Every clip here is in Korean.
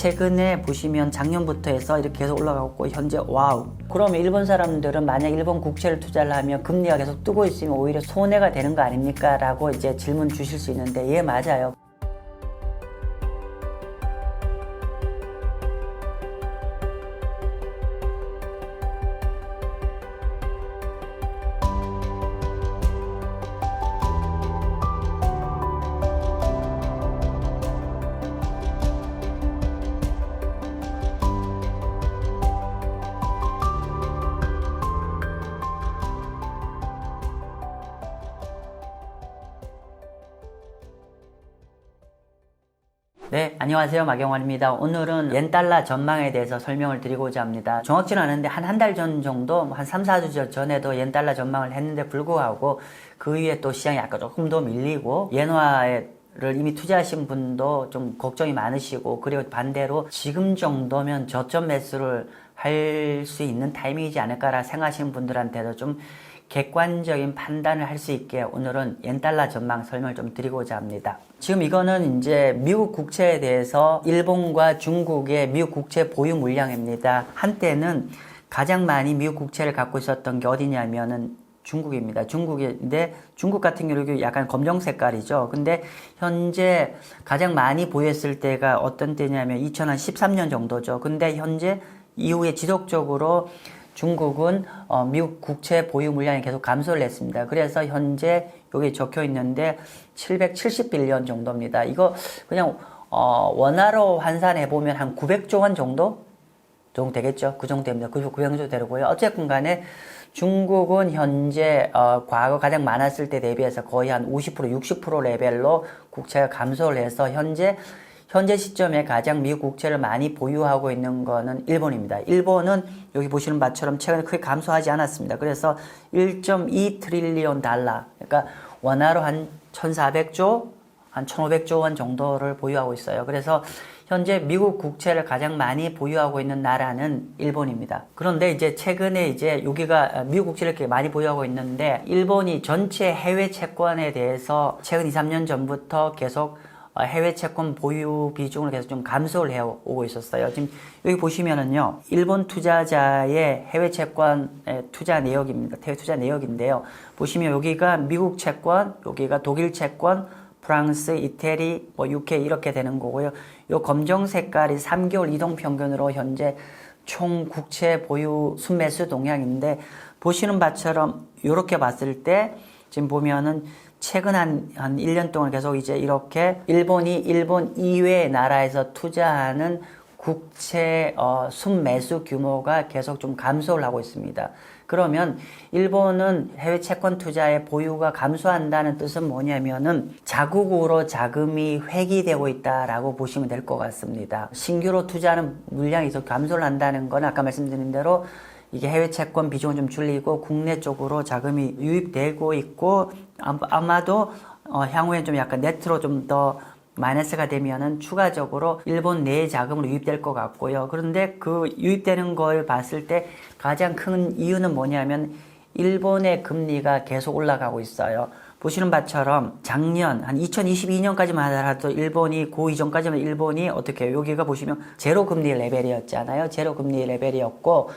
최근에 보시면 작년부터 해서 이렇게 계속 올라가고 현재 와우. 그러면 일본 사람들은 만약 일본 국채를 투자를 하면 금리가 계속 뜨고 있으면 오히려 손해가 되는 거 아닙니까? 라고 이제 질문 주실 수 있는데 예, 맞아요. 네, 안녕하세요. 마경환입니다. 오늘은 옌달러 전망에 대해서 설명을 드리고자 합니다. 정확치는 않은데 한 달 전 정도, 한 3, 4주 전에도 옌달러 전망을 했는데 불구하고 그 위에 또 시장이 아까 조금 더 밀리고 엔화를 이미 투자하신 분도 좀 걱정이 많으시고, 그리고 반대로 지금 정도면 저점 매수를 할 수 있는 타이밍이지 않을까라 생각하시는 분들한테도 좀 객관적인 판단을 할 수 있게 오늘은 옌달러 전망 설명을 좀 드리고자 합니다. 지금 이거는 이제 미국 국채에 대해서 일본과 중국의 미국 국채 보유 물량입니다. 한때는 가장 많이 미국 국채를 갖고 있었던 게 어디냐면은 중국입니다. 중국인데 중국 같은 경우는 약간 검정 색깔이죠. 근데 현재 가장 많이 보유했을 때가 어떤 때냐면 2013년 정도죠. 근데 현재 이후에 지속적으로 중국은 미국 국채 보유 물량이 계속 감소를 했습니다. 그래서 현재 여기 적혀 있는데 770빌리언 정도입니다. 이거 그냥 원화로 환산해 보면 한 900조 원 정도 되겠죠. 그 정도 됩니다. 900조 정도 되고요. 어쨌든 간에 중국은 현재 과거 가장 많았을 때 대비해서 거의 한 50%, 60% 레벨로 국채가 감소를 해서 현재 시점에 가장 미국 국채를 많이 보유하고 있는 거는 일본입니다. 일본은 여기 보시는 바처럼 최근에 크게 감소하지 않았습니다. 그래서 1.2 트릴리온 달러, 그러니까 원화로 한 1,400조, 한 1,500조 원 정도를 보유하고 있어요. 그래서 현재 미국 국채를 가장 많이 보유하고 있는 나라는 일본입니다. 그런데 이제 최근에 이제 여기가 미국 국채를 이렇게 많이 보유하고 있는데 일본이 전체 해외 채권에 대해서 최근 2, 3년 전부터 계속 해외 채권 보유 비중을 계속 좀 감소를 해오고 있었어요. 지금 여기 보시면은요, 일본 투자자의 해외 채권 투자 내역입니다. 해외 투자 내역인데요. 보시면 여기가 미국 채권, 여기가 독일 채권, 프랑스, 이태리, UK 이렇게 되는 거고요. 요 검정 색깔이 3개월 이동 평균으로 현재 총 국채 보유 순매수 동향인데 보시는 바처럼 이렇게 봤을 때 지금 보면은 최근 한 1년 동안 계속 이제 이렇게 일본 이외의 나라에서 투자하는 국채 순매수 규모가 계속 좀 감소를 하고 있습니다. 그러면 일본은 해외 채권 투자의 보유가 감소한다는 뜻은 뭐냐면은 자국으로 자금이 회귀되고 있다라고 보시면 될 것 같습니다. 신규로 투자하는 물량이 계속 감소를 한다는 건 아까 말씀드린 대로 이게 해외 채권 비중을 좀 줄이고 국내 쪽으로 자금이 유입되고 있고 아마도 향후에 좀 약간 네트로 좀 더 마이너스가 되면은 추가적으로 일본 내의 자금으로 유입될 것 같고요. 그런데 그 유입되는 걸 봤을 때 가장 큰 이유는 뭐냐면 일본의 금리가 계속 올라가고 있어요. 보시는 바처럼 작년 한 2022년까지만 하더라도 일본이 그 이전까지만 일본이 어떻게 해요? 여기가 보시면 제로 금리 레벨이었잖아요. 제로 금리 레벨이었고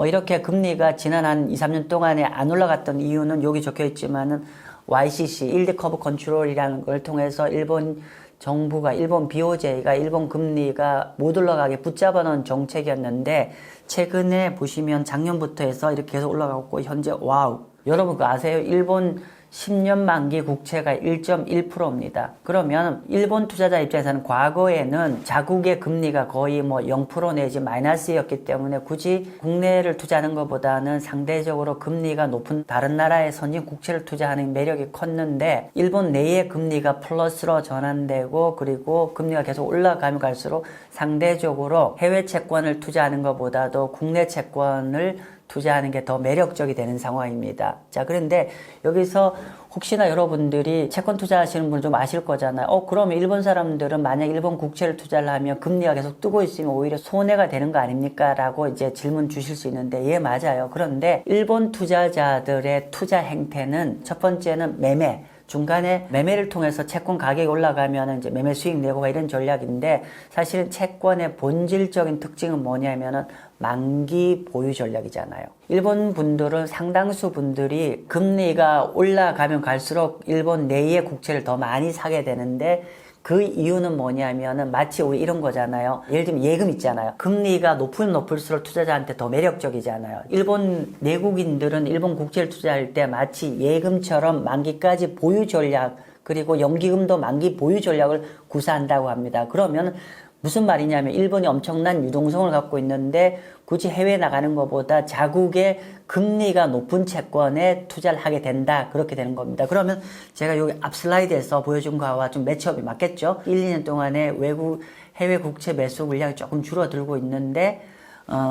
이렇게 금리가 지난 한 2, 3년 동안에 안 올라갔던 이유는 여기 적혀 있지만은 YCC, 일드 커브 컨트롤이라는 걸 통해서 일본 정부가, 일본 BOJ가 일본 금리가 못 올라가게 붙잡아 놓은 정책이었는데 최근에 보시면 작년부터 해서 이렇게 계속 올라가고 현재 와우. 여러분 그거 아세요? 일본 10년 만기 국채가 1.1%입니다. 그러면 일본 투자자 입장에서는 과거에는 자국의 금리가 거의 0% 내지 마이너스였기 때문에 굳이 국내를 투자하는 것보다는 상대적으로 금리가 높은 다른 나라의 선진 국채를 투자하는 매력이 컸는데 일본 내의 금리가 플러스로 전환되고 그리고 금리가 계속 올라가면 갈수록 상대적으로 해외 채권을 투자하는 것보다도 국내 채권을 투자하는 게 더 매력적이 되는 상황입니다. 자, 그런데 여기서 혹시나 여러분들이 채권 투자하시는 분 좀 아실 거잖아요. 그러면 일본 사람들은 만약 일본 국채를 투자를 하면 금리가 계속 뜨고 있으면 오히려 손해가 되는 거 아닙니까? 라고 이제 질문 주실 수 있는데 예, 맞아요. 그런데 일본 투자자들의 투자 행태는 첫 번째는 매매, 중간에 매매를 통해서 채권 가격이 올라가면 이제 매매 수익 내고 이런 전략인데 사실은 채권의 본질적인 특징은 뭐냐면은 만기 보유 전략이잖아요. 일본 분들은 상당수 분들이 금리가 올라가면 갈수록 일본 내의 국채를 더 많이 사게 되는데 그 이유는 뭐냐면은 마치 우리 이런 거잖아요. 예를 들면 예금 있잖아요. 금리가 높으면 높을수록 투자자한테 더 매력적이잖아요. 일본 내국인들은 일본 국채를 투자할 때 마치 예금처럼 만기까지 보유 전략 그리고 연기금도 만기 보유 전략을 구사한다고 합니다. 그러면 무슨 말이냐면 일본이 엄청난 유동성을 갖고 있는데 굳이 해외에 나가는 것보다 자국의 금리가 높은 채권에 투자를 하게 된다. 그렇게 되는 겁니다. 그러면 제가 여기 앞 슬라이드에서 보여준 거와 좀 매치업이 맞겠죠? 1, 2년 동안에 해외 국채 매수 물량이 조금 줄어들고 있는데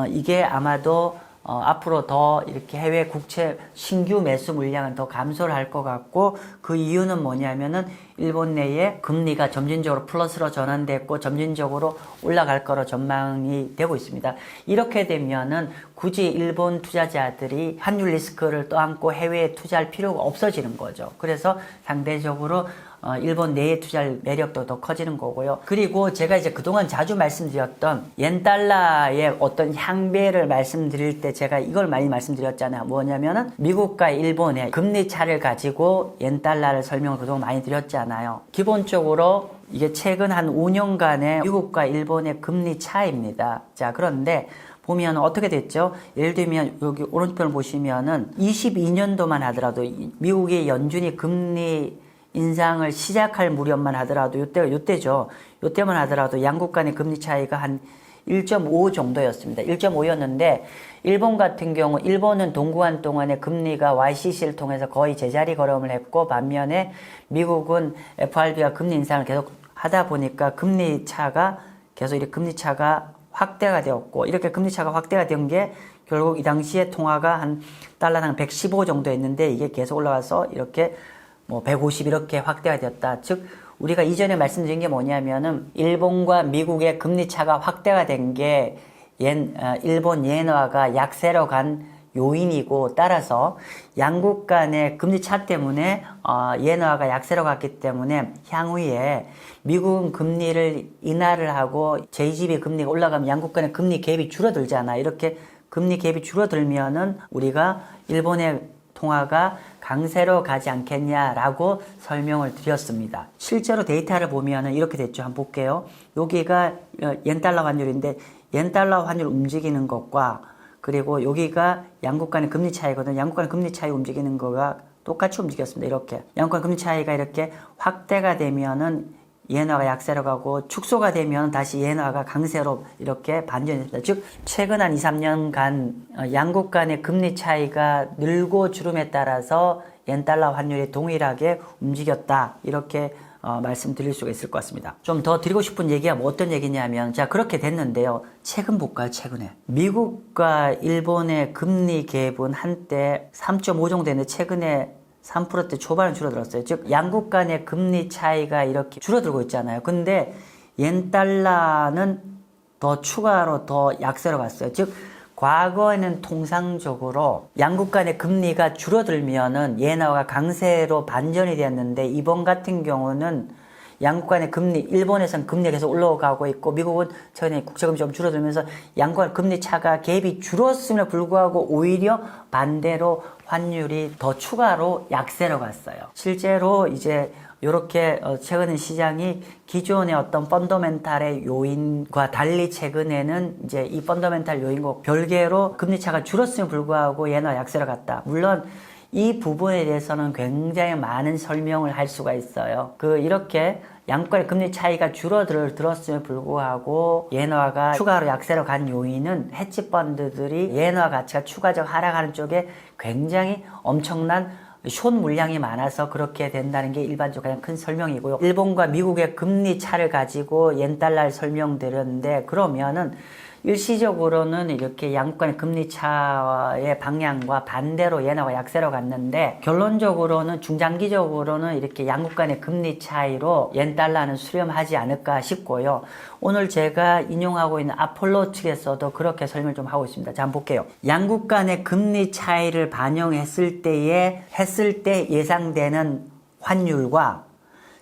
이게 아마도 앞으로 더 이렇게 해외 국채 신규 매수 물량은 더 감소를 할 것 같고 그 이유는 뭐냐면은 일본 내에 금리가 점진적으로 플러스로 전환됐고 점진적으로 올라갈 거로 전망이 되고 있습니다. 이렇게 되면은 굳이 일본 투자자들이 환율 리스크를 떠안고 해외에 투자할 필요가 없어지는 거죠. 그래서 상대적으로 일본 내에 투자할 매력도 더 커지는 거고요. 그리고 제가 이제 그동안 자주 말씀드렸던 옌달러의 어떤 향배를 말씀드릴 때 제가 이걸 많이 말씀드렸잖아요. 뭐냐면은 미국과 일본의 금리 차를 가지고 옌달러를 설명을 그동안 많이 드렸잖아요. 기본적으로 이게 최근 한 5년간의 미국과 일본의 금리 차입니다. 자, 그런데 보면 어떻게 됐죠? 예를 들면 여기 오른편을 보시면은 22년도만 하더라도 미국의 연준이 금리 인상을 시작할 무렵만 하더라도 요때죠. 요때만 하더라도 양국 간의 금리 차이가 한 1.5 정도였습니다. 1.5였는데 일본 같은 경우 일본은 동구한 동안에 금리가 YCC를 통해서 거의 제자리 걸음을 했고 반면에 미국은 FRB가 금리 인상을 계속 하다 보니까 금리 차가 계속 이렇게 금리 차가 확대가 되었고 이렇게 금리 차가 확대가 된 게 결국 이 당시에 통화가 한 달러당 115 정도 했는데 이게 계속 올라가서 이렇게 150 이렇게 확대가 되었다. 즉 우리가 이전에 말씀드린 게 뭐냐면은 일본과 미국의 금리 차가 확대가 된 게 일본 엔화가 약세로 간 요인이고 따라서 양국 간의 금리 차 때문에 엔화가 약세로 갔기 때문에 향후에 미국은 금리를 인하를 하고 제2집의 금리가 올라가면 양국 간의 금리 갭이 줄어들잖아. 이렇게 금리 갭이 줄어들면은 우리가 일본의 통화가 강세로 가지 않겠냐라고 설명을 드렸습니다. 실제로 데이터를 보면은 이렇게 됐죠. 한번 볼게요. 여기가 옌달러 환율인데 옌달러 환율 움직이는 것과 그리고 여기가 양국 간의 금리 차이거든요. 양국 간의 금리 차이 움직이는 거가 똑같이 움직였습니다. 이렇게 양국 간의 금리 차이가 이렇게 확대가 되면은 엔화가 약세로 가고 축소가 되면 다시 엔화가 강세로 이렇게 반전이 됩니다. 즉 최근 한 2, 3년간 양국 간의 금리 차이가 늘고 줄음에 따라서 옌달러 환율이 동일하게 움직였다. 이렇게 말씀드릴 수가 있을 것 같습니다. 좀 더 드리고 싶은 얘기가 어떤 얘기냐면 자 그렇게 됐는데요. 최근 볼까요? 최근에 미국과 일본의 금리 갭은 한때 3.5 정도 됐는데 최근에 3%대 초반에 줄어들었어요. 즉 양국 간의 금리 차이가 이렇게 줄어들고 있잖아요. 근데 옌달러는 더 추가로 더 약세로 갔어요. 즉 과거에는 통상적으로 양국 간의 금리가 줄어들면은 엔화가 강세로 반전이 되었는데 이번 같은 경우는 양국 간의 금리, 일본에서는 금리가 계속 올라가고 있고 미국은 전에 국채금리 좀 줄어들면서 양국 간 금리 차가 갭이 줄었음에도 불구하고 오히려 반대로 환율이 더 추가로 약세로 갔어요. 실제로 이제 이렇게 최근에 시장이 기존의 어떤 펀더멘탈의 요인과 달리 최근에는 이제 이 펀더멘탈 요인과 별개로 금리 차가 줄었음에도 불구하고 엔화 약세로 갔다. 물론 이 부분에 대해서는 굉장히 많은 설명을 할 수가 있어요. 이렇게 양국간의 금리 차이가 줄어들었음에 불구하고 엔화가 추가로 약세로 간 요인은 헤지펀드들이 엔화 가치가 추가적 하락하는 쪽에 굉장히 엄청난 숏 물량이 많아서 그렇게 된다는 게 일반적으로 가장 큰 설명이고요. 일본과 미국의 금리 차를 가지고 옌달러를 설명드렸는데 그러면은 일시적으로는 이렇게 양국 간의 금리 차의 방향과 반대로 엔화가 약세로 갔는데 결론적으로는 중장기적으로는 이렇게 양국 간의 금리 차이로 옌달러는 수렴하지 않을까 싶고요. 오늘 제가 인용하고 있는 아폴로 측에서도 그렇게 설명을 좀 하고 있습니다. 자, 한번 볼게요. 양국 간의 금리 차이를 반영했을 때 예상되는 환율과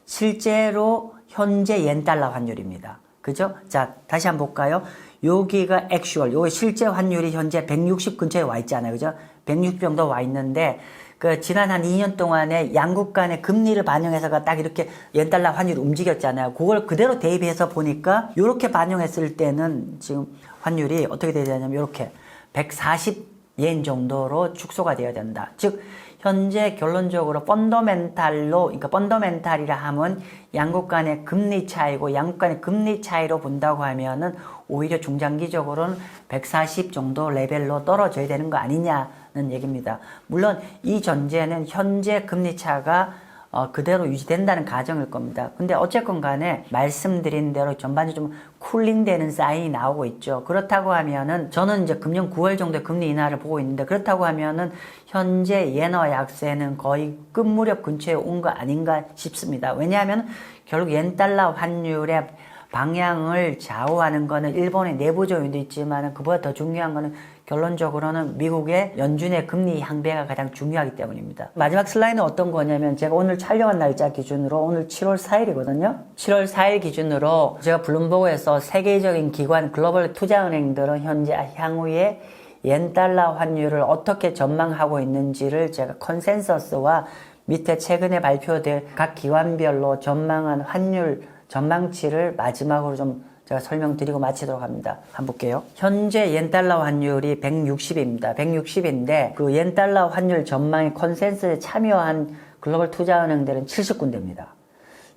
실제로 현재 옌달러 환율입니다. 그죠? 자, 다시 한번 볼까요? 여기가 액슈얼, 여기 실제 환율이 현재 160 근처에 와 있잖아요. 그죠? 160 정도 와 있는데, 지난 한 2년 동안에 양국 간의 금리를 반영해서가 딱 이렇게 옌달러 환율이 움직였잖아요. 그걸 그대로 대입해서 보니까, 이렇게 반영했을 때는 지금 환율이 어떻게 돼야 되냐면, 이렇게 140옌 정도로 축소가 되어야 된다. 즉, 현재 결론적으로 펀더멘탈로, 그러니까 펀더멘탈이라 하면 양국 간의 금리 차이고, 양국 간의 금리 차이로 본다고 하면은 오히려 중장기적으로는 140 정도 레벨로 떨어져야 되는 거 아니냐는 얘기입니다. 물론 이 전제는 현재 금리 차가 그대로 유지된다는 가정일 겁니다. 근데 어쨌건 간에 말씀드린 대로 전반적으로 좀 쿨링되는 사인이 나오고 있죠. 그렇다고 하면은 저는 이제 금년 9월 정도에 금리 인하를 보고 있는데, 그렇다고 하면은 현재 엔화 약세는 거의 끝무렵 근처에 온 거 아닌가 싶습니다. 왜냐하면 결국 옌달러 환율의 방향을 좌우하는 거는 일본의 내부적 요인도 있지만, 그보다 더 중요한 거는 결론적으로는 미국의 연준의 금리 향배가 가장 중요하기 때문입니다. 마지막 슬라이드는 어떤 거냐면, 제가 오늘 촬영한 날짜 기준으로 오늘 7월 4일이거든요. 7월 4일 기준으로 제가 블룸버그에서 세계적인 기관 글로벌 투자은행들은 현재 향후에 옌달러 환율을 어떻게 전망하고 있는지를 제가 컨센서스와 밑에 최근에 발표될 각 기관별로 전망한 환율 전망치를 마지막으로 좀 제가 설명드리고 마치도록 합니다. 한번 볼게요. 현재 옌달러 환율이 160입니다. 160인데 그 옌달러 환율 전망의 컨센서스에 참여한 글로벌 투자은행들은 70군데입니다.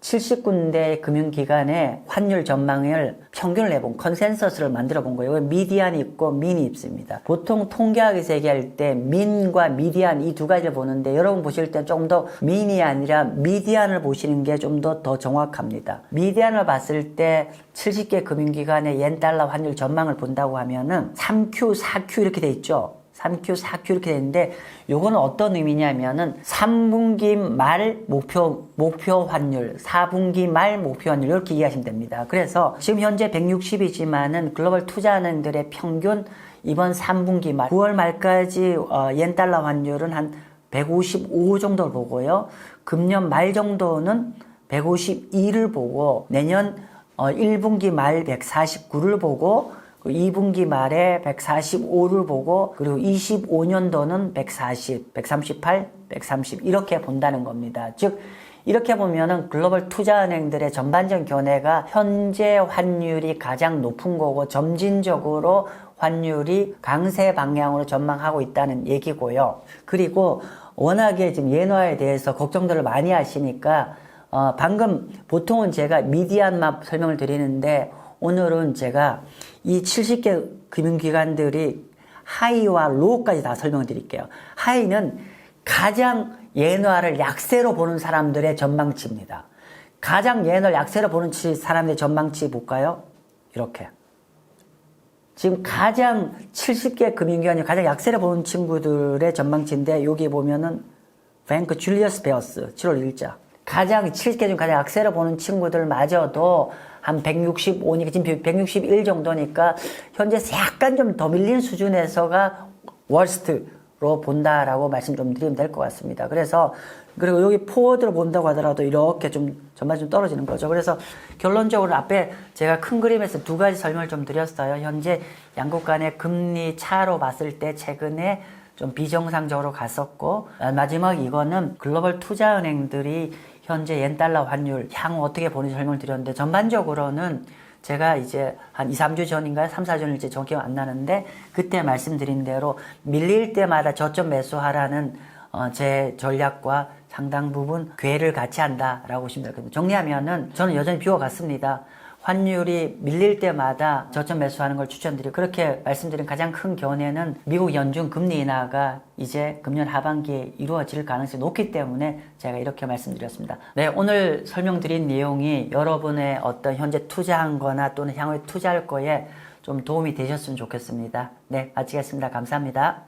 70군데 금융기관의 환율 전망을 평균을 해본 컨센서스를 만들어 본 거예요. 미디안이 있고 민이 있습니다. 보통 통계학에서 얘기할 때 민과 미디안 이 두 가지를 보는데, 여러분 보실 때 좀 더 민이 아니라 미디안을 보시는 게 좀 더 정확합니다. 미디안을 봤을 때 70개 금융기관의 옌달러 환율 전망을 본다고 하면은 3Q, 4Q 이렇게 돼 있죠. 3Q, 4Q 이렇게 되는데, 요거는 어떤 의미냐면은 3분기 말 목표 환율, 4분기 말 목표 환율 이렇게 이해하시면 됩니다. 그래서 지금 현재 160이지만은 글로벌 투자은행들의 평균 이번 3분기 말 9월 말까지 옌달러 환율은 한 155 정도를 보고요. 금년 말 정도는 152를 보고, 내년 1분기 말 149를 보고, 2분기 말에 145를 보고, 그리고 25년도는 140, 138, 130 이렇게 본다는 겁니다. 즉 이렇게 보면은 글로벌 투자은행들의 전반적인 견해가 현재 환율이 가장 높은 거고, 점진적으로 환율이 강세 방향으로 전망하고 있다는 얘기고요. 그리고 워낙에 지금 엔화에 대해서 걱정들을 많이 하시니까 방금 보통은 제가 미디안만 설명을 드리는데, 오늘은 제가 이 70개 금융기관들이 하이와 로우까지 다 설명을 드릴게요. 하이는 가장 엔화를 약세로 보는 사람들의 전망치입니다. 가장 엔화를 약세로 보는 사람들의 전망치 볼까요? 이렇게. 지금 가장 70개 금융기관이 가장 약세를 보는 친구들의 전망치인데, 여기 보면은 뱅크 줄리어스 베어스 7월 1일자. 가장 70개 중 가장 약세를 보는 친구들마저도 한 165니까 지금 161 정도니까 현재 약간 좀 더 밀린 수준에서가 월스트로 본다라고 말씀 좀 드리면 될 것 같습니다. 그리고 여기 포워드로 본다고 하더라도 이렇게 좀 전반 좀 떨어지는 거죠. 그래서 결론적으로 앞에 제가 큰 그림에서 두 가지 설명을 좀 드렸어요. 현재 양국 간의 금리 차로 봤을 때 최근에 좀 비정상적으로 갔었고, 마지막 이거는 글로벌 투자은행들이 현재 옌달러 환율 향후 어떻게 보는지 설명을 드렸는데, 전반적으로는 제가 이제 한 2, 3주 전인가요? 3, 4주일지 정확히 기억 안 나는데, 그때 말씀드린 대로 밀릴 때마다 저점 매수하라는 제 전략과 상당 부분 궤를 같이 한다라고 보시면 되거든요. 정리하면은 저는 여전히 비워갔습니다. 환율이 밀릴 때마다 저점 매수하는 걸 추천드리고, 그렇게 말씀드린 가장 큰 견해는 미국 연준 금리 인하가 이제 금년 하반기에 이루어질 가능성이 높기 때문에 제가 이렇게 말씀드렸습니다. 네, 오늘 설명드린 내용이 여러분의 어떤 현재 투자한 거나 또는 향후에 투자할 거에 좀 도움이 되셨으면 좋겠습니다. 네, 마치겠습니다. 감사합니다.